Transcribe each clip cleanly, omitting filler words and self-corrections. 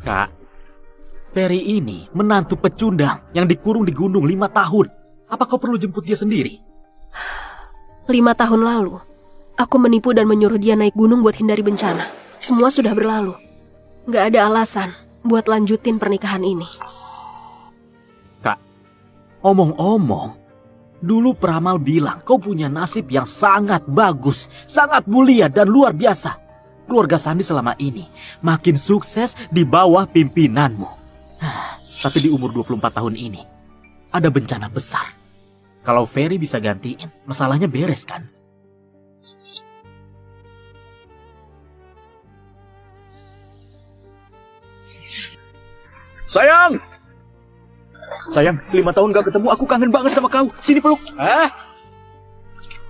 Kak, Ferry ini menantu pecundang yang dikurung di gunung 5 tahun. Apa kau perlu jemput dia sendiri? 5 tahun lalu, aku menipu dan menyuruh dia naik gunung buat hindari bencana. Semua sudah berlalu. Gak ada alasan buat lanjutin pernikahan ini. Kak, omong-omong, dulu peramal bilang kau punya nasib yang sangat bagus, sangat mulia dan luar biasa. Keluarga Sandi selama ini makin sukses di bawah pimpinanmu. Tapi di umur 24 tahun ini, ada bencana besar. Kalau Ferry bisa gantiin, masalahnya beres kan? Sayang! Sayang, 5 tahun gak ketemu, aku kangen banget sama kau. Sini peluk.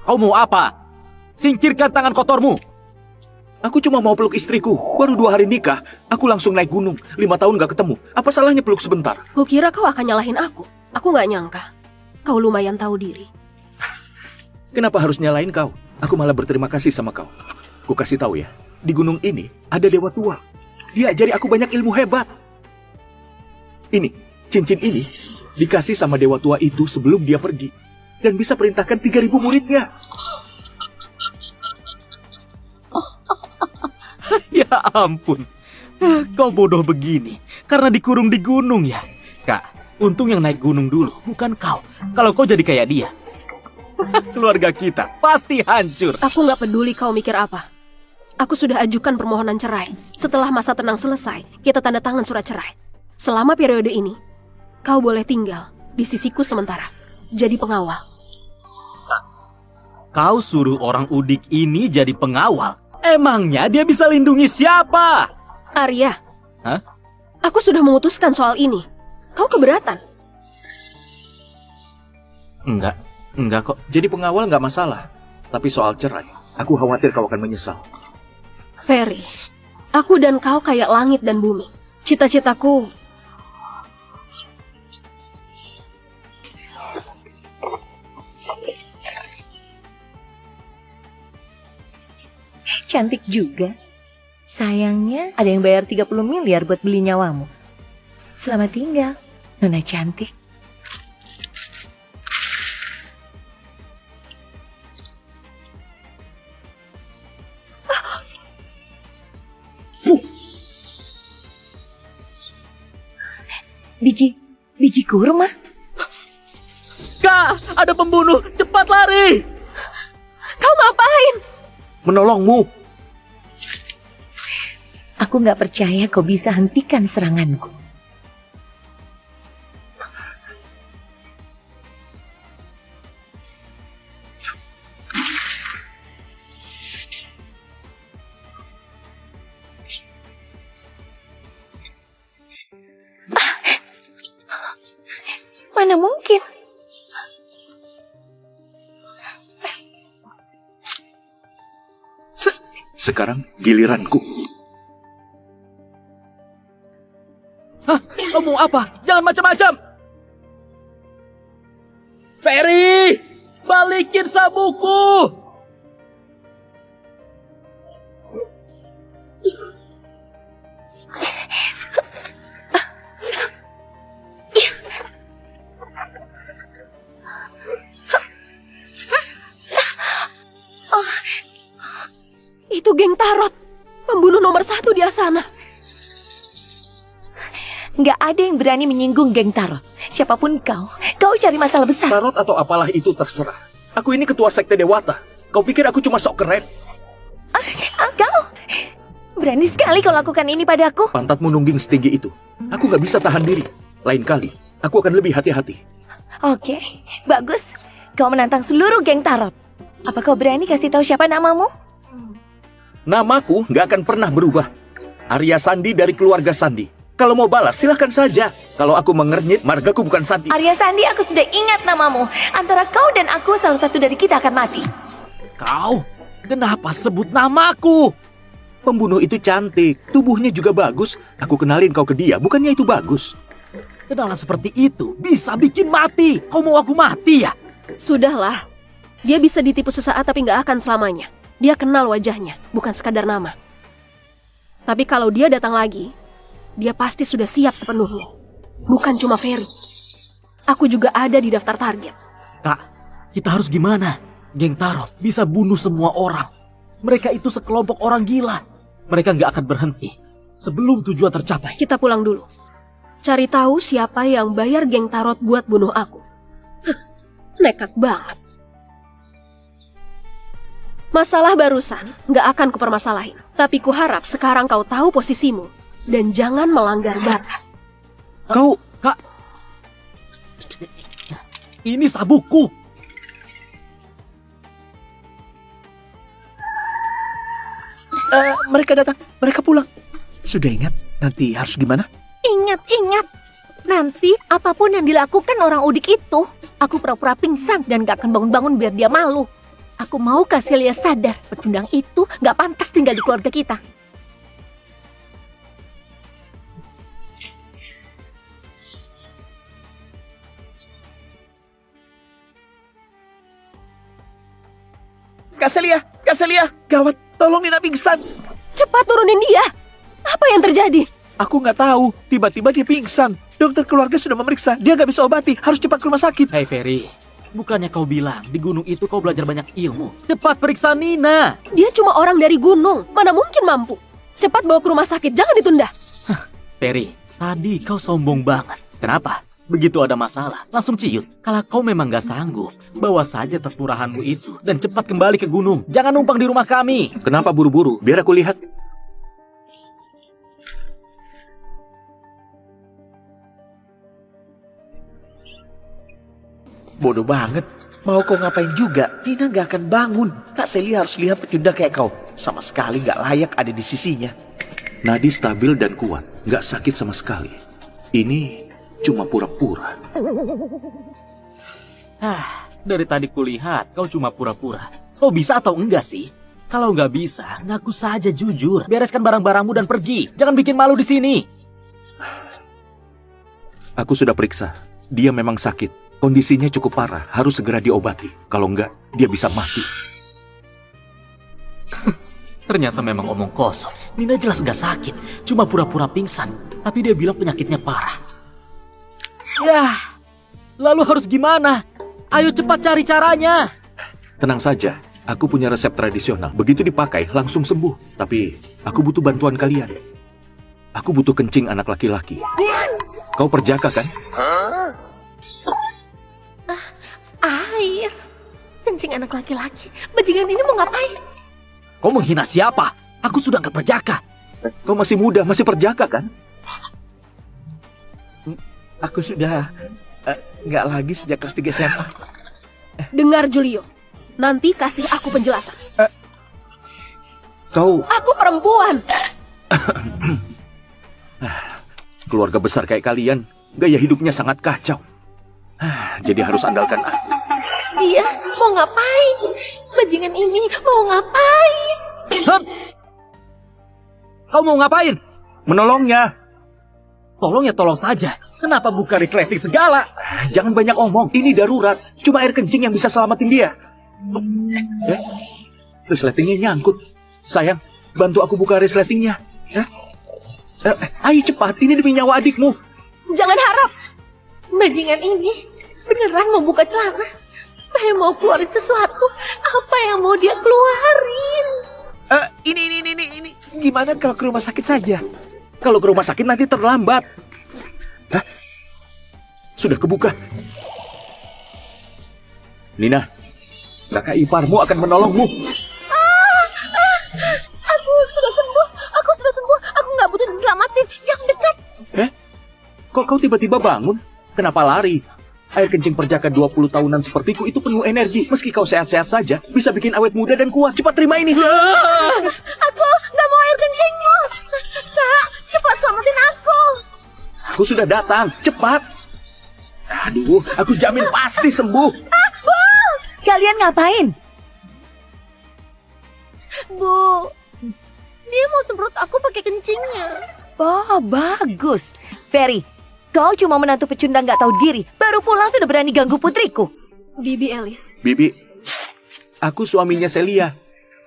Kau mau apa? Singkirkan tangan kotormu. Aku cuma mau peluk istriku. Baru 2 hari nikah, aku langsung naik gunung. 5 tahun gak ketemu. Apa salahnya peluk sebentar? Kukira kau akan nyalahin aku. Aku gak nyangka. Kau lumayan tahu diri. Kenapa harus nyalain kau? Aku malah berterima kasih sama kau. Ku kasih tahu ya, di gunung ini ada dewa tua. Dia ajari aku banyak ilmu hebat. Ini, cincin ini dikasih sama dewa tua itu sebelum dia pergi. Dan bisa perintahkan 3.000 muridnya. Ya ampun, kau bodoh begini karena dikurung di gunung ya. Kak, untung yang naik gunung dulu, bukan kau. Kalau kau jadi kayak dia, keluarga kita pasti hancur. Aku gak peduli kau mikir apa. Aku sudah ajukan permohonan cerai. Setelah masa tenang selesai, kita tanda tangan surat cerai. Selama periode ini, kau boleh tinggal di sisiku sementara. Jadi pengawal. Kau suruh orang Udik ini jadi pengawal? Emangnya dia bisa lindungi siapa? Arya. Hah? Aku sudah memutuskan soal ini. Kau keberatan? Enggak kok. Jadi pengawal nggak masalah. Tapi soal cerai, aku khawatir kau akan menyesal. Ferry, aku dan kau kayak langit dan bumi. Cita-citaku cantik juga. Sayangnya ada yang bayar 30 miliar buat beli nyawamu. Selamat tinggal, Nona cantik. Biji kurma. Kak, ada pembunuh. Cepat lari. Kau ngapain? Menolongmu. Aku nggak percaya kau bisa hentikan seranganku. Mana mungkin? Sekarang giliranku. Hah? Kau mau apa? Jangan macam-macam. Ferry, balikin sabukku. Itu geng Tarot, pembunuh nomor 1 di Asana. Nggak ada yang berani menyinggung geng Tarot. Siapapun kau cari masalah besar. Tarot atau apalah itu terserah. Aku ini ketua sekte Dewata. Kau pikir aku cuma sok keren? Kau berani sekali kau lakukan ini padaku. Pantatmu nungging setinggi itu. Aku nggak bisa tahan diri. Lain kali, aku akan lebih hati-hati. Oke, bagus. Kau menantang seluruh geng Tarot. Apa kau berani kasih tahu siapa namamu? Namaku nggak akan pernah berubah. Arya Sandi dari keluarga Sandi. Kalau mau balas, silahkan saja. Kalau aku mengernyit, margaku bukan Sandi. Arya Sandi, aku sudah ingat namamu. Antara kau dan aku, salah satu dari kita akan mati. Kau, kenapa sebut namaku? Pembunuh itu cantik, tubuhnya juga bagus. Aku kenalin kau ke dia, bukannya itu bagus? Kenalan seperti itu bisa bikin mati. Kau mau aku mati ya? Sudahlah, dia bisa ditipu sesaat tapi nggak akan selamanya. Dia kenal wajahnya, bukan sekadar nama. Tapi kalau dia datang lagi, dia pasti sudah siap sepenuhnya. Bukan cuma Ferry. Aku juga ada di daftar target. Kak, kita harus gimana? Geng Tarot bisa bunuh semua orang. Mereka itu sekelompok orang gila. Mereka nggak akan berhenti sebelum tujuan tercapai. Kita pulang dulu. Cari tahu siapa yang bayar geng Tarot buat bunuh aku. Nekat banget. Masalah barusan nggak akan kupermasalahin. Tapi kuharap sekarang kau tahu posisimu. Dan jangan melanggar batas. Kau... Kak, ini sabukku. Mereka datang, mereka pulang. Sudah ingat nanti harus gimana? Ingat. Nanti apapun yang dilakukan orang udik itu, aku pura-pura pingsan dan gak akan bangun-bangun biar dia malu. Aku mau kasih Celia sadar, pecundang itu gak pantas tinggal di keluarga kita. Kak Celia, gawat, tolong Nina pingsan. Cepat turunin dia. Apa yang terjadi? Aku nggak tahu, tiba-tiba dia pingsan. Dokter keluarga sudah memeriksa, dia nggak bisa obati, harus cepat ke rumah sakit. Hei Ferry, bukannya kau bilang di gunung itu kau belajar banyak ilmu? Cepat periksa Nina. Dia cuma orang dari gunung. Mana mungkin mampu. Cepat bawa ke rumah sakit, jangan ditunda. Ferry, tadi kau sombong banget. Kenapa? Begitu ada masalah, langsung ciut. Kalau kau memang gak sanggup, bawa saja tas murahanmu itu dan cepat kembali ke gunung. Jangan numpang di rumah kami. Kenapa buru-buru? Biar aku lihat. Bodoh banget. Mau kau ngapain juga? Nina gak akan bangun. Kak Celia harus lihat pecundang kayak kau. Sama sekali gak layak ada di sisinya. Nadi stabil dan kuat. Gak sakit sama sekali. Ini cuma pura-pura. Dari tadi kulihat kau cuma pura-pura. Kau bisa atau enggak sih? Kalau nggak bisa, ngaku saja jujur. Bereskan barang-barangmu dan pergi. Jangan bikin malu di sini. Aku sudah periksa. Dia memang sakit. Kondisinya cukup parah. Harus segera diobati. Kalau enggak, dia bisa mati. Ternyata memang omong kosong. Nina jelas nggak sakit. Cuma pura-pura pingsan. Tapi dia bilang penyakitnya parah. Yah, lalu harus gimana? Ayo cepat cari caranya. Tenang saja, aku punya resep tradisional. Begitu dipakai, langsung sembuh. Tapi, aku butuh bantuan kalian. Aku butuh kencing anak laki-laki. Kau perjaka kan? Air. Kencing anak laki-laki. Bajingan ini mau ngapain? Kau menghina siapa? Aku sudah nggak perjaka. Kau masih muda, masih perjaka kan? Aku sudah nggak lagi sejak kelas 3 SMA. Dengar Julio, nanti kasih aku penjelasan. Kau Aku perempuan. keluarga besar kayak kalian, gaya hidupnya sangat kacau. Jadi harus andalkan aku. Dia mau ngapain? Bajingan ini mau ngapain? Kau mau ngapain? Menolongnya. Tolong ya tolong saja. Kenapa buka resleting segala? Jangan banyak omong, ini darurat. Cuma air kencing yang bisa selamatin dia. Resletingnya nyangkut. Sayang, bantu aku buka resletingnya. Ayo cepat, ini demi nyawa adikmu. Jangan harap. Bajingan ini beneran mau buka celana. Saya mau keluarin sesuatu. Apa yang mau dia keluarin? Ini. Gimana kalau ke rumah sakit saja? Kalau ke rumah sakit nanti terlambat. Sudah kebuka. Nina, kakak iparmu akan menolongmu. Aku sudah sembuh. Aku nggak butuh diselamatin. Jangan dekat. Kok kau tiba-tiba bangun? Kenapa lari? Air kencing perjaka 20 tahunan sepertiku itu penuh energi. Meski kau sehat-sehat saja, bisa bikin awet muda dan kuat. Cepat terima ini. Aku nggak mau air kencingmu. Kak, cepat selamatin aku. Aku sudah datang. Cepat. Aduh, aku jamin pasti sembuh. Kalian ngapain? Bu, dia mau semprot aku pakai kencingnya. Oh, bagus. Ferry, kau cuma menantu pecundang gak tahu diri. Baru pulang sudah berani ganggu putriku. Bibi Elis. Bibi, aku suaminya Celia.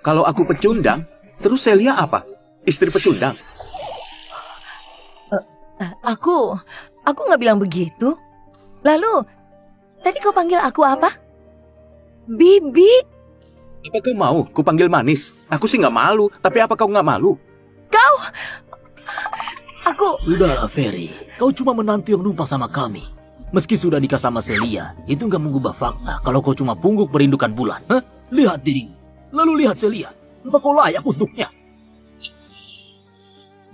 Kalau aku pecundang, terus Celia apa? Istri pecundang. Aku nggak bilang begitu. Lalu, tadi kau panggil aku apa? Bibi? Apa kau mau ku panggil manis? Aku sih nggak malu, tapi apa kau nggak malu? Kau? Aku... Sudahlah, Ferry. Kau cuma menantu yang numpang sama kami. Meski sudah nikah sama Celia, itu nggak mengubah fakta kalau kau cuma pungguk merindukan bulan. Hah? Lihat dirimu, lalu lihat Celia. Apa kau layak untuknya?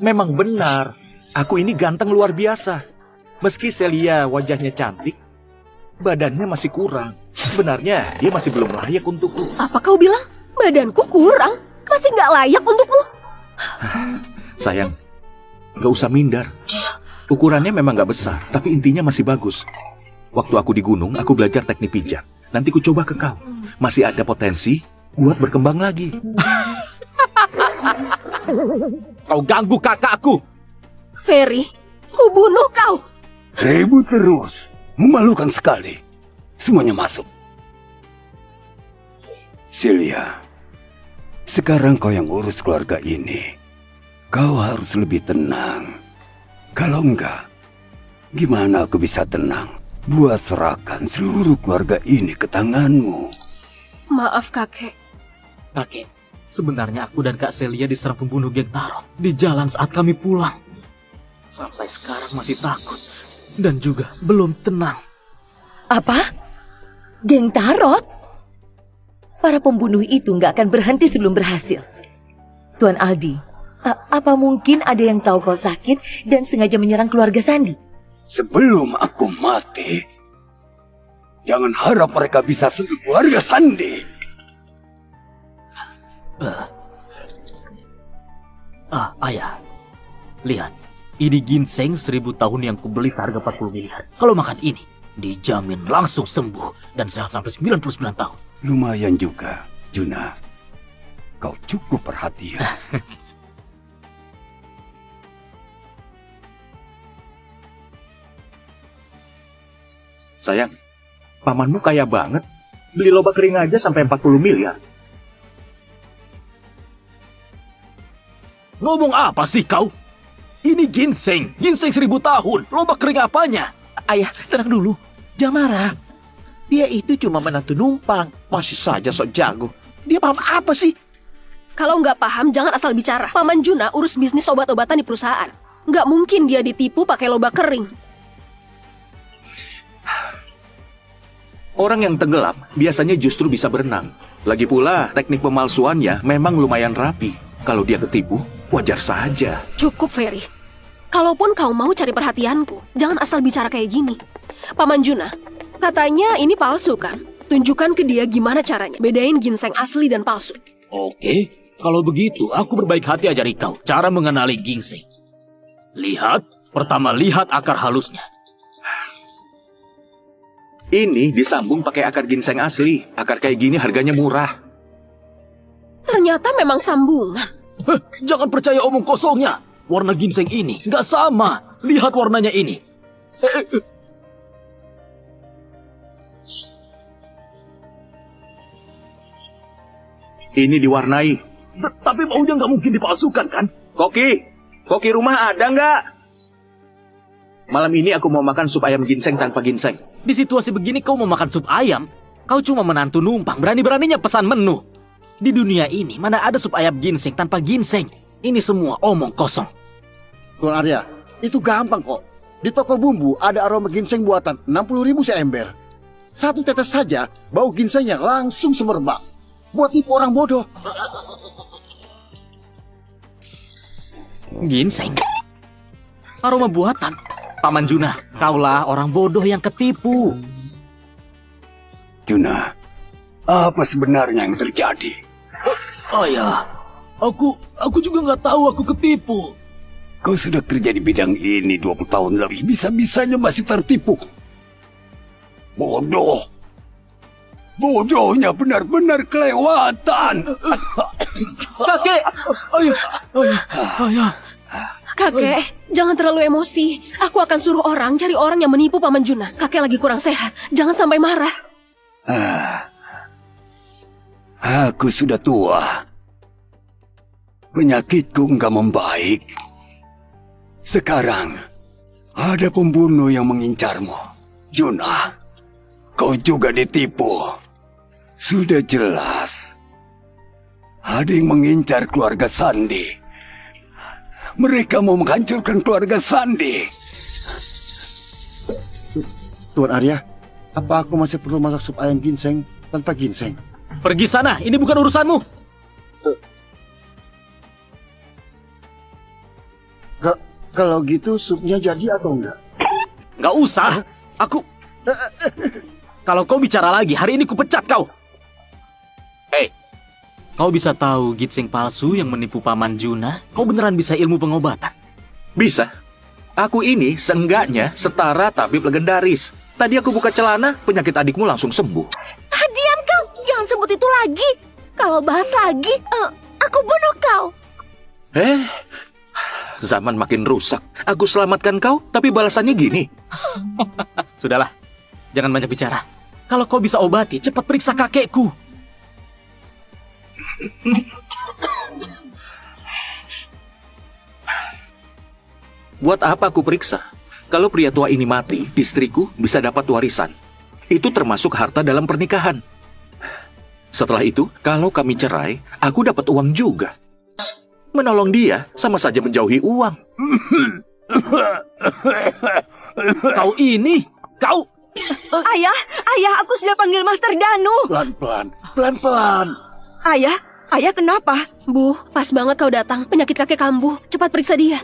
Memang benar, aku ini ganteng luar biasa. Meski Celia wajahnya cantik, badannya masih kurang. Sebenarnya dia masih belum layak untukku. Apa kau bilang? Badanku kurang? Masih nggak layak untukmu? Sayang, gak usah minder. Ukurannya memang gak besar, tapi intinya masih bagus. Waktu aku di gunung, aku belajar teknik pijat. Nanti ku coba ke kau. Masih ada potensi buat berkembang lagi. Kau ganggu kakakku. Ferry, ku bunuh kau. Ribut terus. Memalukan sekali. Semuanya masuk. Celia, sekarang kau yang urus keluarga ini. Kau harus lebih tenang. Kalau enggak, gimana aku bisa tenang? Buat serahkan seluruh keluarga ini ke tanganmu. Maaf, kakek. Kakek, sebenarnya aku dan Kak Celia diserang pembunuh geng Tarot di jalan saat kami pulang. Sampai sekarang masih takut dan juga belum tenang. Apa? Geng Tarot? Para pembunuh itu nggak akan berhenti sebelum berhasil. Tuan Aldi, apa mungkin ada yang tahu kau sakit dan sengaja menyerang keluarga Sandi? Sebelum aku mati, jangan harap mereka bisa sentuh keluarga Sandi. Ayah, lihat. Ini ginseng 1000 tahun yang kubeli seharga 40 miliar. Kalau makan ini, dijamin langsung sembuh dan sehat sampai 99 tahun. Lumayan juga, Juna. Kau cukup perhatian. Sayang, pamanmu kaya banget. Beli lobak kering aja sampai 40 miliar. Ngomong apa sih kau? Ini ginseng 1000 tahun. Lobak kering apanya? Ayah, tenang dulu. Jangan marah. Dia itu cuma menantu numpang. Masih saja sok jago. Dia paham apa sih? Kalau nggak paham, jangan asal bicara. Paman Juna urus bisnis obat-obatan di perusahaan. Nggak mungkin dia ditipu pakai lobak kering. Orang yang tenggelam biasanya justru bisa berenang. Lagi pula, teknik pemalsuannya memang lumayan rapi. Kalau dia ketipu, wajar saja. Cukup, Ferry. Kalaupun kau mau cari perhatianku, jangan asal bicara kayak gini. Paman Juna, katanya ini palsu kan? Tunjukkan ke dia gimana caranya. Bedain ginseng asli dan palsu. Oke, kalau begitu aku berbaik hati ajari kau cara mengenali ginseng. Lihat, pertama lihat akar halusnya. Ini disambung pakai akar ginseng asli. Akar kayak gini harganya murah. Ternyata memang sambungan. Jangan percaya omong kosongnya. Warna ginseng ini nggak sama. Lihat warnanya ini. Ini diwarnai. Tapi baunya nggak mungkin dipalsukan kan? Koki rumah ada nggak? Malam ini aku mau makan sup ayam ginseng tanpa ginseng. Di situasi begini kau mau makan sup ayam? Kau cuma menantu numpang, berani-beraninya pesan menu. Di dunia ini mana ada sup ayam ginseng tanpa ginseng? Ini semua omong kosong. Tuan Arya, itu gampang kok. Di toko bumbu ada aroma ginseng buatan 60.000 seember. Satu tetes saja, bau ginsengnya langsung semerbak. Buat tipu orang bodoh. Ginseng? Aroma buatan? Paman Juna, kaulah orang bodoh yang ketipu. Juna, apa sebenarnya yang terjadi? Ayah, aku juga nggak tahu aku ketipu. Kau sudah kerja di bidang ini 20 tahun lebih, bisa-bisanya masih tertipu. Bodoh. Bodohnya benar-benar kelewatan. Kakek! Ayah. Kakek, jangan terlalu emosi. Aku akan suruh orang cari orang yang menipu Paman Juna. Kakek lagi kurang sehat. Jangan sampai marah. Aku sudah tua. Penyakitku nggak membaik. Sekarang, Ada pembunuh yang mengincarmu. Juna, kau juga ditipu. Sudah jelas. Ada yang mengincar keluarga Sandi. Mereka mau menghancurkan keluarga Sandi. Tuan Arya, apa aku masih perlu masak sup ayam ginseng tanpa ginseng? Pergi sana, ini bukan urusanmu. Kalau gitu supnya jadi atau enggak? Nggak usah. Aku... Kalau kau bicara lagi, hari ini kupecat kau. Hei, kau bisa tahu ginseng palsu yang menipu Paman Juna? Kau beneran bisa ilmu pengobatan? Bisa. Aku ini seenggaknya setara tabib legendaris. Tadi aku buka celana, penyakit adikmu langsung sembuh. Diam kau, jangan sebut itu lagi. Kalau bahas lagi, aku bunuh kau. Zaman makin rusak. Aku selamatkan kau, tapi balasannya gini. Sudahlah, jangan banyak bicara. Kalau kau bisa obati, cepat periksa kakekku. Buat apa aku periksa? Kalau pria tua ini mati, istriku bisa dapat warisan. Itu termasuk harta dalam pernikahan. Setelah itu, kalau kami cerai, aku dapat uang juga. Menolong dia sama saja menjauhi uang. Kau ini, kau... Ayah, aku sudah panggil Master Danu. Pelan-pelan. Ayah kenapa? Bu, pas banget kau datang. Penyakit kakek kambuh. Cepat periksa dia.